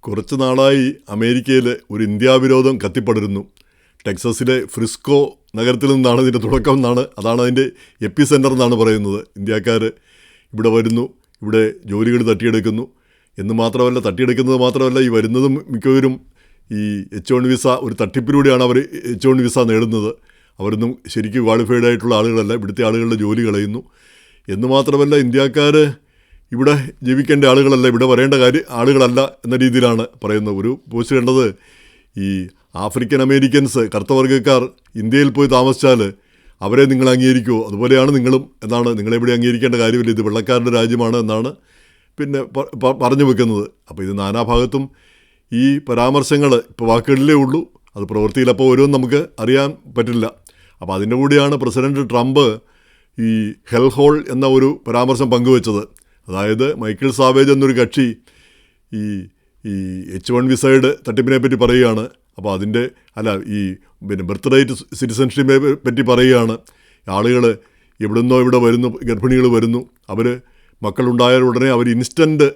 കുറച്ച് നാളായി അമേരിക്കയിൽ ഒരു ഇന്ത്യാവിരോധം കത്തിപ്പടരുന്നു. ടെക്സസിലെ ഫ്രിസ്കോ നഗരത്തിൽ നിന്നാണ് ഇതിൻ്റെ തുടക്കം അതാണ് അതിൻ്റെ എപ്പി സെൻറ്റർ എന്നാണ് പറയുന്നത്. ഇന്ത്യക്കാർ ഇവിടെ വരുന്നു, ഇവിടെ ജോലികൾ തട്ടിയെടുക്കുന്നു എന്ന് മാത്രമല്ല, തട്ടിയെടുക്കുന്നത് മാത്രമല്ല, ഈ വരുന്നതും മിക്കവരും ഈ H1 വിസ ഒരു തട്ടിപ്പിലൂടെയാണ് അവർ H1 വിസ നേടുന്നത്. അവരൊന്നും ശരിക്കും ക്വാളിഫൈഡ് ആയിട്ടുള്ള ആളുകളല്ല, ഇവിടുത്തെ ആളുകളുടെ ജോലി കളയുന്നു എന്ന് മാത്രമല്ല, ഇന്ത്യക്കാർ ഇവിടെ ജീവിക്കേണ്ട ആളുകളല്ല, ഇവിടെ വരേണ്ട ആളുകളല്ല എന്ന രീതിയിലാണ് പറയുന്നത്. ഒരു പോസ്റ്റ് കണ്ടത്, ഈ ആഫ്രിക്കൻ അമേരിക്കൻസ് കറുത്തവർഗ്ഗക്കാർ ഇന്ത്യയിൽ പോയി താമസിച്ചാൽ അവരെ നിങ്ങൾ അംഗീകരിക്കുമോ, അതുപോലെയാണ് നിങ്ങളും എന്നാണ്, നിങ്ങളെവിടെ അംഗീകരിക്കേണ്ട കാര്യമില്ല, ഇത് വെള്ളക്കാരുടെ രാജ്യമാണ് എന്നാണ് പിന്നെ പറഞ്ഞു വെക്കുന്നത്. അപ്പോൾ ഇത് നാനാഭാഗത്തും ഈ പരാമർശങ്ങൾ ഇപ്പോൾ വാക്കുകളിലേ ഉള്ളൂ, അത് പ്രവൃത്തിയിൽ അപ്പോൾ ഓരോന്നും നമുക്ക് അറിയാൻ പറ്റില്ല. അപ്പോൾ അതിൻ്റെ കൂടെയാണ് പ്രസിഡൻറ്റ് ട്രംപ് ഈ ഹെൽ ഹോൾ എന്ന ഒരു പരാമർശം പങ്കുവച്ചത്. അതായത് മൈക്കിൾ സാവേജ് എന്നൊരു കക്ഷി ഈ H1 വിസയുടെ തട്ടിപ്പിനെ പറ്റി പറയുകയാണ്. അപ്പോൾ അതിൻ്റെ പിന്നെ ബർത്ത് റൈറ്റ് സിറ്റിസൺഷിപ്പിനെ പറ്റി പറയുകയാണ്. ആളുകൾ എവിടുന്നോ ഇവിടെ വരുന്നു, ഗർഭിണികൾ വരുന്നു, അവർ മക്കളുണ്ടായാൽ ഉടനെ അവർ ഇൻസ്റ്റൻറ്റ്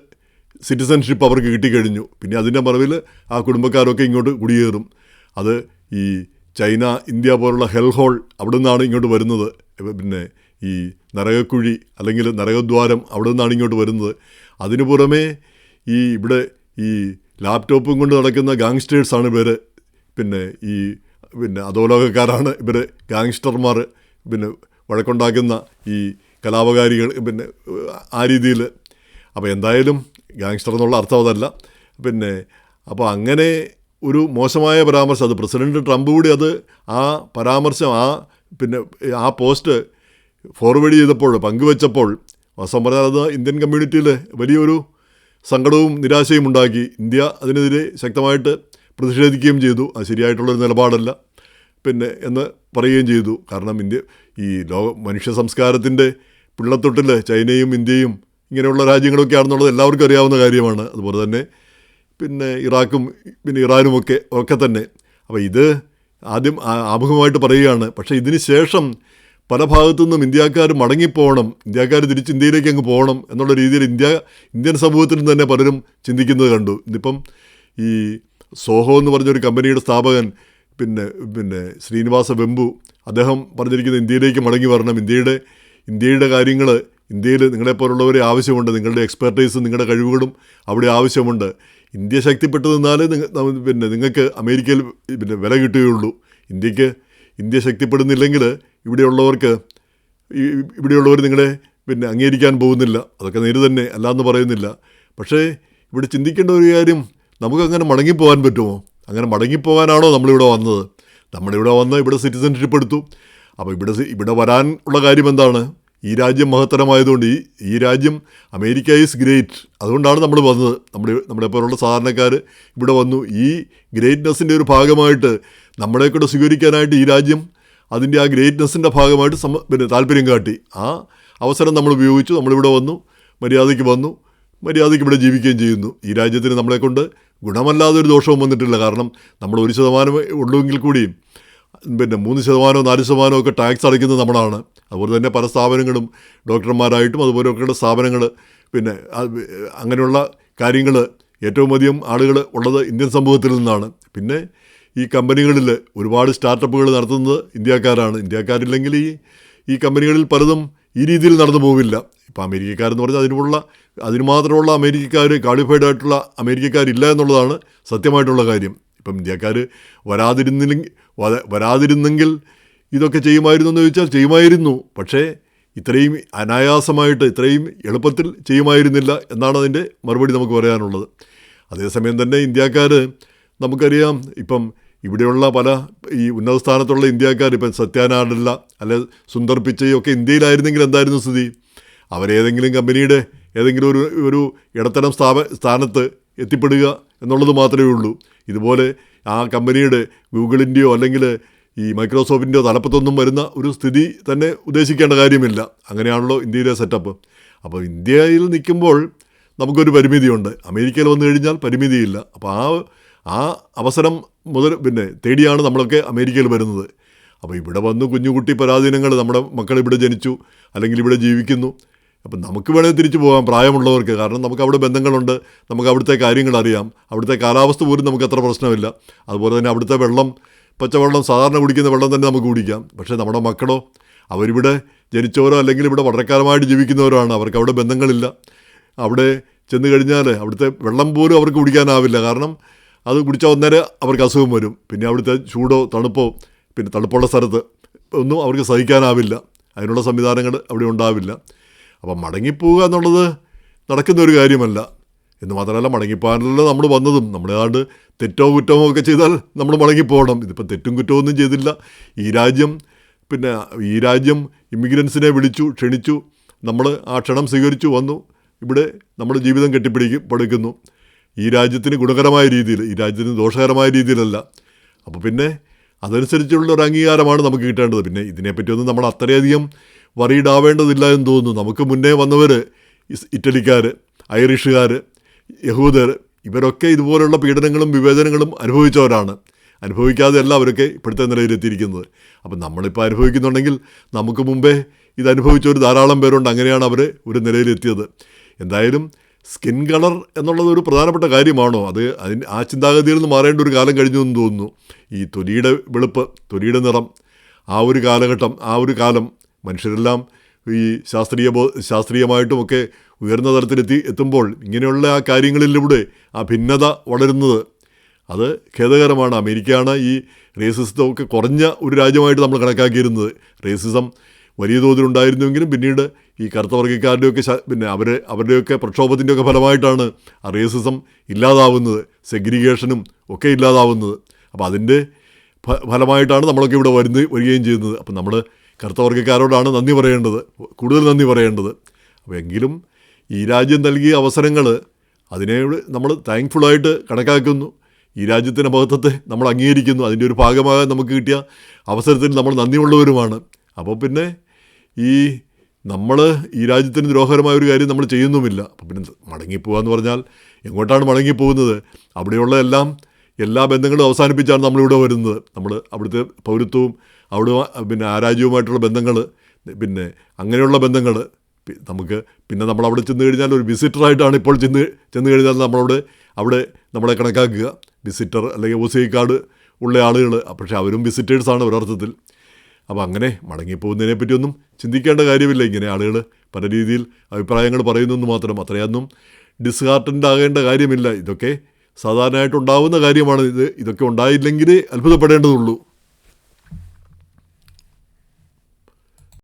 സിറ്റിസൺഷിപ്പ് അവർക്ക് കിട്ടിക്കഴിഞ്ഞു. പിന്നെ അതിൻ്റെ മറവിൽ ആ കുടുംബക്കാരൊക്കെ ഇങ്ങോട്ട് കുടിയേറും. അത് ഈ ചൈന, ഇന്ത്യ പോലുള്ള ഹെൽ ഹോൾ അവിടെ നിന്നാണ് ഇങ്ങോട്ട് വരുന്നത്. പിന്നെ ഈ നരകക്കുഴി അല്ലെങ്കിൽ നരകദ്വാരം അവിടെ നിന്നാണ് ഇങ്ങോട്ട് വരുന്നത്. അതിനു പുറമേ ഇവിടെ ഈ ലാപ്ടോപ്പും കൊണ്ട് നടക്കുന്ന ഗാങ്സ്റ്റേഴ്സാണ് ഇവർ. പിന്നെ അധോലോകക്കാരാണ് ഇവർ, ഗാങ്സ്റ്റർമാർ, പിന്നെ വഴക്കുണ്ടാക്കുന്ന ഈ കലാപകാരികൾ, പിന്നെ ആ രീതിയിൽ. അപ്പോൾ എന്തായാലും ഗാങ്സ്റ്റർ എന്നുള്ള അർത്ഥം അതല്ല. അപ്പോൾ അങ്ങനെ ഒരു മോശമായ പരാമർശം, അത് പ്രസിഡൻറ്റ് ട്രംപ് കൂടി അത് ആ പരാമർശം ആ പോസ്റ്റ് ഫോർവേഡ് ചെയ്തപ്പോൾ, പങ്കുവച്ചപ്പോൾ, വാസ്തവം പറഞ്ഞാൽ അത് ഇന്ത്യൻ കമ്മ്യൂണിറ്റിയിൽ വലിയൊരു സങ്കടവും നിരാശയും ഉണ്ടാക്കി. ഇന്ത്യ അതിനെതിരെ ശക്തമായിട്ട് പ്രതിഷേധിക്കുകയും ചെയ്തു. അത് ശരിയായിട്ടുള്ളൊരു നിലപാടല്ല എന്ന് പറയുകയും ചെയ്തു. കാരണം മനുഷ്യ സംസ്കാരത്തിൻ്റെ പിള്ളത്തൊട്ടിൽ ചൈനയും ഇന്ത്യയും ഇങ്ങനെയുള്ള രാജ്യങ്ങളൊക്കെയാണെന്നുള്ളത് എല്ലാവർക്കും അറിയാവുന്ന കാര്യമാണ്. അതുപോലെ തന്നെ ഇറാഖും ഇറാനും ഒക്കെ തന്നെ. അപ്പോൾ ഇത് ആദ്യം ആമുഖമായിട്ട് പറയുകയാണ്. പക്ഷേ ഇതിന് ശേഷം പല ഭാഗത്തു നിന്നും ഇന്ത്യക്കാർ മടങ്ങിപ്പോകണം, ഇന്ത്യക്കാർ തിരിച്ച് ഇന്ത്യയിലേക്ക് അങ്ങ് പോകണം എന്നുള്ള രീതിയിൽ ഇന്ത്യൻ സമൂഹത്തിൽ നിന്ന് തന്നെ പലരും ചിന്തിക്കുന്നത് കണ്ടു. ഇന്നിപ്പം ഈ സോഹോ എന്ന് പറഞ്ഞൊരു കമ്പനിയുടെ സ്ഥാപകൻ ശ്രീനിവാസ വെമ്പു, അദ്ദേഹം പറഞ്ഞിരിക്കുന്നത് ഇന്ത്യയിലേക്ക് മടങ്ങി വരണം, ഇന്ത്യയുടെ കാര്യങ്ങൾ ഇന്ത്യയിൽ നിങ്ങളെപ്പോലുള്ളവരെ ആവശ്യമുണ്ട്, നിങ്ങളുടെ എക്സ്പെർട്ടൈസും നിങ്ങളുടെ കഴിവുകളും അവിടെ ആവശ്യമുണ്ട്. ഇന്ത്യ ശക്തിപ്പെട്ട് നിന്നാലേ നിങ്ങൾക്ക് അമേരിക്കയിൽ വില കിട്ടുകയുള്ളൂ. ഇന്ത്യ ശക്തിപ്പെടുന്നില്ലെങ്കിൽ ഇവിടെയുള്ളവർ നിങ്ങളെ അംഗീകരിക്കാൻ പോകുന്നില്ല. അതൊക്കെ നേര് തന്നെ, അല്ലാന്ന് പറയുന്നില്ല. പക്ഷേ ഇവിടെ ചിന്തിക്കേണ്ട ഒരു കാര്യം, നമുക്കങ്ങനെ മടങ്ങിപ്പോകാൻ പറ്റുമോ? അങ്ങനെ മടങ്ങിപ്പോകാനാണോ നമ്മളിവിടെ വന്നത്? നമ്മളിവിടെ വന്ന് ഇവിടെ സിറ്റിസൺഷിപ്പ് എടുത്തു. അപ്പോൾ ഇവിടെ വരാനുള്ള കാര്യം എന്താണ്? ഈ രാജ്യം മഹത്തരമായതുകൊണ്ട്, ഈ രാജ്യം അമേരിക്ക ഈസ് ഗ്രേറ്റ്, അതുകൊണ്ടാണ് നമ്മൾ വന്നത്. നമ്മളെപ്പോലുള്ള സാധാരണക്കാർ ഇവിടെ വന്നു. ഈ ഗ്രേറ്റ്നെസ്സിൻ്റെ ഒരു ഭാഗമായിട്ട് നമ്മളെക്കൂടെ സ്വീകരിക്കാനായിട്ട് ഈ രാജ്യം അതിൻ്റെ ആ ഗ്രേറ്റ്നെസ്സിൻ്റെ ഭാഗമായിട്ട് താല്പര്യം കാട്ടി. ആ അവസരം നമ്മൾ ഉപയോഗിച്ചു. നമ്മളിവിടെ വന്നു, മര്യാദയ്ക്ക് ഇവിടെ ജീവിക്കുകയും ചെയ്യുന്നു. ഈ രാജ്യത്തിന് നമ്മളെക്കൊണ്ട് ഗുണമല്ലാതൊരു ദോഷവും വന്നിട്ടില്ല. കാരണം നമ്മൾ 1% ഉള്ളുവെങ്കിൽ കൂടിയും 3%, 4% ഒക്കെ ടാക്സ് അടയ്ക്കുന്നത് നമ്മളാണ്. അതുപോലെ തന്നെ പല സ്ഥാപനങ്ങളും, ഡോക്ടർമാരായിട്ടും അതുപോലെയൊക്കെയുള്ള സ്ഥാപനങ്ങൾ, അങ്ങനെയുള്ള കാര്യങ്ങൾ ഏറ്റവും അധികം ആളുകൾ ഉള്ളത് ഇന്ത്യൻ സമൂഹത്തിൽ നിന്നാണ്. പിന്നെ ഈ കമ്പനികളിൽ ഒരുപാട് സ്റ്റാർട്ടപ്പുകൾ നടത്തുന്നത് ഇന്ത്യക്കാരാണ്. ഇന്ത്യക്കാരില്ലെങ്കിൽ ഈ കമ്പനികളിൽ പലതും ഈ രീതിയിൽ നടന്നു പോവില്ല. ഇപ്പോൾ അമേരിക്കക്കാരെന്ന് പറഞ്ഞാൽ അതിന് മാത്രമുള്ള അമേരിക്കക്കാർ, ക്വാളിഫൈഡ് ആയിട്ടുള്ള അമേരിക്കക്കാരില്ല എന്നുള്ളതാണ് സത്യമായിട്ടുള്ള കാര്യം. ഇപ്പം ഇന്ത്യക്കാർ വരാതിരുന്നെങ്കിൽ ഇതൊക്കെ ചെയ്യുമായിരുന്നു എന്ന് ചോദിച്ചാൽ ചെയ്യുമായിരുന്നു. പക്ഷേ ഇത്രയും അനായാസമായിട്ട്, ഇത്രയും എളുപ്പത്തിൽ ചെയ്യുമായിരുന്നില്ല എന്നാണ് അതിൻ്റെ മറുപടി നമുക്ക് പറയാനുള്ളത്. അതേസമയം തന്നെ ഇന്ത്യക്കാർ, നമുക്കറിയാം, ഇപ്പം ഇവിടെയുള്ള പല ഈ ഉന്നത സ്ഥാനത്തുള്ള ഇന്ത്യക്കാർ, ഇപ്പം സത്യാനാഡല്ല അല്ലെ സുന്ദർ പിച്ചയൊക്കെ ഇന്ത്യയിലായിരുന്നെങ്കിൽ എന്തായിരുന്നു സ്ഥിതി? അവരേതെങ്കിലും കമ്പനിയുടെ ഏതെങ്കിലും ഒരു ഇടത്തരം സ്ഥാനത്ത് എത്തിപ്പെടുക എന്നുള്ളത് മാത്രമേ ഉള്ളൂ. ഇതുപോലെ ആ കമ്പനിയുടെ ഗൂഗിളിൻ്റെയോ അല്ലെങ്കിൽ ഈ മൈക്രോസോഫ്റ്റിൻ്റെയോ തലപ്പത്തൊന്നും വരുന്ന ഒരു സ്ഥിതി തന്നെ ഉദ്ദേശിക്കേണ്ട കാര്യമില്ല. അങ്ങനെയാണല്ലോ ഇന്ത്യയിലെ സെറ്റപ്പ്. അപ്പോൾ ഇന്ത്യയിൽ നിൽക്കുമ്പോൾ നമുക്കൊരു പരിമിതിയുണ്ട്. അമേരിക്കയിൽ വന്നു കഴിഞ്ഞാൽ പരിമിതിയില്ല. അപ്പോൾ ആ അവസരം തേടിയാണ് നമ്മളൊക്കെ അമേരിക്കയിൽ വരുന്നത്. അപ്പോൾ ഇവിടെ വന്നു കുഞ്ഞുകുട്ടി പരാധീനങ്ങൾ, നമ്മുടെ മക്കൾ ഇവിടെ ജനിച്ചു അല്ലെങ്കിൽ ഇവിടെ ജീവിക്കുന്നു, അപ്പം നമുക്ക് വേണമെങ്കിൽ തിരിച്ചു പോകാം പ്രായമുള്ളവർക്ക്, കാരണം നമുക്ക് അവിടെ ബന്ധങ്ങളുണ്ട്, നമുക്ക് അവിടുത്തെ കാര്യങ്ങൾ അറിയാം, അവിടുത്തെ കാലാവസ്ഥ പോലും നമുക്ക് അത്ര പ്രശ്നമില്ല. അതുപോലെ തന്നെ അവിടുത്തെ വെള്ളം, പച്ചവെള്ളം, സാധാരണ കുടിക്കുന്ന വെള്ളം തന്നെ നമുക്ക് കുടിക്കാം. പക്ഷേ നമ്മുടെ മക്കളോ, അവരിവിടെ ജനിച്ചവരോ അല്ലെങ്കിൽ ഇവിടെ വളരെക്കാലമായിട്ട് ജീവിക്കുന്നവരാണ്, അവർക്ക് അവിടെ ബന്ധങ്ങളില്ല. അവിടെ ചെന്ന് കഴിഞ്ഞാൽ അവിടുത്തെ വെള്ളം പോലും അവർക്ക് കുടിക്കാനാവില്ല, കാരണം അത് കുടിച്ചാൽ ഒന്നേരെ അവർക്ക് അസുഖം വരും. പിന്നെ അവിടുത്തെ ചൂടോ തണുപ്പോ, പിന്നെ തണുപ്പുള്ള സ്ഥലത്ത് ഒന്നും അവർക്ക് സഹിക്കാനാവില്ല, അതിനുള്ള സംവിധാനങ്ങൾ അവിടെ ഉണ്ടാവില്ല. അപ്പം മടങ്ങിപ്പോവുക എന്നുള്ളത് നടക്കുന്ന ഒരു കാര്യമല്ല. എന്ന് മാത്രമല്ല, മടങ്ങിപ്പോകാനല്ല നമ്മൾ വന്നതും. നമ്മളേതാണ്ട് തെറ്റോ കുറ്റമോ ഒക്കെ ചെയ്താൽ നമ്മൾ മടങ്ങിപ്പോകണം. ഇതിപ്പോൾ തെറ്റും കുറ്റവും ഒന്നും ചെയ്തില്ല. ഈ രാജ്യം ഇമിഗ്രൻസിനെ വിളിച്ചു, ക്ഷണിച്ചു, നമ്മൾ ആ ക്ഷണം സ്വീകരിച്ചു വന്നു. ഇവിടെ നമ്മൾ ജീവിതം കെട്ടിപ്പടുക്കുന്നു ഈ രാജ്യത്തിന് ഗുണകരമായ രീതിയിൽ, ഈ രാജ്യത്തിന് ദോഷകരമായ രീതിയിലല്ല. അപ്പോൾ പിന്നെ അതനുസരിച്ചുള്ള ഒരു അംഗീകാരമാണ് നമുക്ക് കിട്ടേണ്ടത്. പിന്നെ ഇതിനെപ്പറ്റിയൊന്നും നമ്മൾ അത്രയധികം വറീഡ് ആവേണ്ടതില്ല എന്ന് തോന്നുന്നു. നമുക്ക് മുന്നേ വന്നവർ, ഇറ്റലിക്കാർ, ഐറിഷുകാർ, യഹൂദർ, ഇവരൊക്കെ ഇതുപോലുള്ള പീഡനങ്ങളും വിവേചനങ്ങളും അനുഭവിച്ചവരാണ്. അനുഭവിക്കാതെയല്ല അവരൊക്കെ ഇപ്പോഴത്തെ നിലയിലെത്തിയിരിക്കുന്നത്. അപ്പം നമ്മളിപ്പോൾ അനുഭവിക്കുന്നുണ്ടെങ്കിൽ നമുക്ക് മുമ്പേ ഇത് അനുഭവിച്ചവർ ധാരാളം പേരുണ്ട്. അങ്ങനെയാണ് അവർ ഒരു നിലയിലെത്തിയത്. എന്തായാലും സ്കിൻ കളർ എന്നുള്ളത് ഒരു പ്രധാനപ്പെട്ട കാര്യമാണോ? ആ ചിന്താഗതിയിൽ നിന്ന് മാറേണ്ട ഒരു കാലം കഴിഞ്ഞു എന്ന് തോന്നുന്നു. ഈ തൊലിയുടെ വെളുപ്പ്, തൊലിയുടെ നിറം, ആ ഒരു കാലഘട്ടം, ആ ഒരു കാലം മനുഷ്യരെല്ലാം ഈ ശാസ്ത്രീയമായിട്ടുമൊക്കെ ഉയർന്ന തലത്തിലെത്തുമ്പോൾ ഇങ്ങനെയുള്ള ആ കാര്യങ്ങളിലൂടെ ആ ഭിന്നത വളരുന്നത് അത് ഖേദകരമാണ്. അമേരിക്കയാണ് ഈ റേസിസമൊക്കെ കുറഞ്ഞ ഒരു രാജ്യമായിട്ട് നമ്മൾ കണക്കാക്കിയിരുന്നത്. റേസിസം വലിയ തോതിലുണ്ടായിരുന്നുവെങ്കിലും പിന്നീട് ഈ കറുത്ത വർഗ്ഗക്കാരുടെയൊക്കെ അവരുടെയൊക്കെ പ്രക്ഷോഭത്തിൻ്റെയൊക്കെ ഫലമായിട്ടാണ് ആ റേസിസം ഇല്ലാതാവുന്നത്, സെഗ്രിഗേഷനും ഒക്കെ ഇല്ലാതാവുന്നത്. അപ്പോൾ അതിൻ്റെ ഫലമായിട്ടാണ് നമ്മളൊക്കെ ഇവിടെ വരികയും ചെയ്യുന്നത്. അപ്പം നമ്മൾ കറുത്ത വർഗ്ഗക്കാരോടാണ് കൂടുതൽ നന്ദി പറയേണ്ടത്. അപ്പോൾ എങ്കിലും ഈ രാജ്യം നൽകിയ അവസരങ്ങൾ അതിനെ നമ്മൾ താങ്ക്ഫുള്ളായിട്ട് കണക്കാക്കുന്നു. ഈ രാജ്യത്തിൻ്റെ മഹത്വത്തെ നമ്മൾ അംഗീകരിക്കുന്നു. അതിൻ്റെ ഒരു ഭാഗമാകാൻ നമുക്ക് കിട്ടിയ അവസരത്തിൽ നമ്മൾ നന്ദിയുള്ളവരുമാണ്. അപ്പോൾ പിന്നെ നമ്മൾ ഈ രാജ്യത്തിന് ദ്രോഹകരമായ ഒരു കാര്യം നമ്മൾ ചെയ്യുന്നുമില്ല. അപ്പം പിന്നെ മടങ്ങിപ്പോവുക എന്ന് പറഞ്ഞാൽ എങ്ങോട്ടാണ് മടങ്ങിപ്പോകുന്നത്? അവിടെയുള്ള എല്ലാ ബന്ധങ്ങളും അവസാനിപ്പിച്ചാണ് നമ്മളിവിടെ വരുന്നത്. നമ്മൾ അവിടുത്തെ പൗരത്വവും ആ രാജ്യവുമായിട്ടുള്ള ബന്ധങ്ങൾ, അങ്ങനെയുള്ള ബന്ധങ്ങൾ നമുക്ക് നമ്മളവിടെ ചെന്ന് കഴിഞ്ഞാൽ ഒരു വിസിറ്ററായിട്ടാണ് ഇപ്പോൾ ചെന്ന് കഴിഞ്ഞാൽ അവിടെ നമ്മളെ കണക്കാക്കുക. വിസിറ്റർ അല്ലെങ്കിൽ OCI കാർഡ് ഉള്ള ആളുകൾ, പക്ഷേ അവരും വിസിറ്റേഴ്സാണ് ഒരർത്ഥത്തിൽ. അപ്പോൾ അങ്ങനെ മടങ്ങിപ്പോകുന്നതിനെ പറ്റിയൊന്നും ചിന്തിക്കേണ്ട കാര്യമില്ല. ഇങ്ങനെ ആളുകൾ പല രീതിയിൽ അഭിപ്രായങ്ങൾ പറയുന്നെന്ന് മാത്രം. അത്രയൊന്നും ഡിസ്ഹാർട്ടൻഡ് ആകേണ്ട കാര്യമില്ല. ഇതൊക്കെ സാധാരണയായിട്ടുണ്ടാവുന്ന കാര്യമാണ്. ഇതൊക്കെ ഉണ്ടായില്ലെങ്കിൽ അത്ഭുതപ്പെടേണ്ടതുള്ളൂ.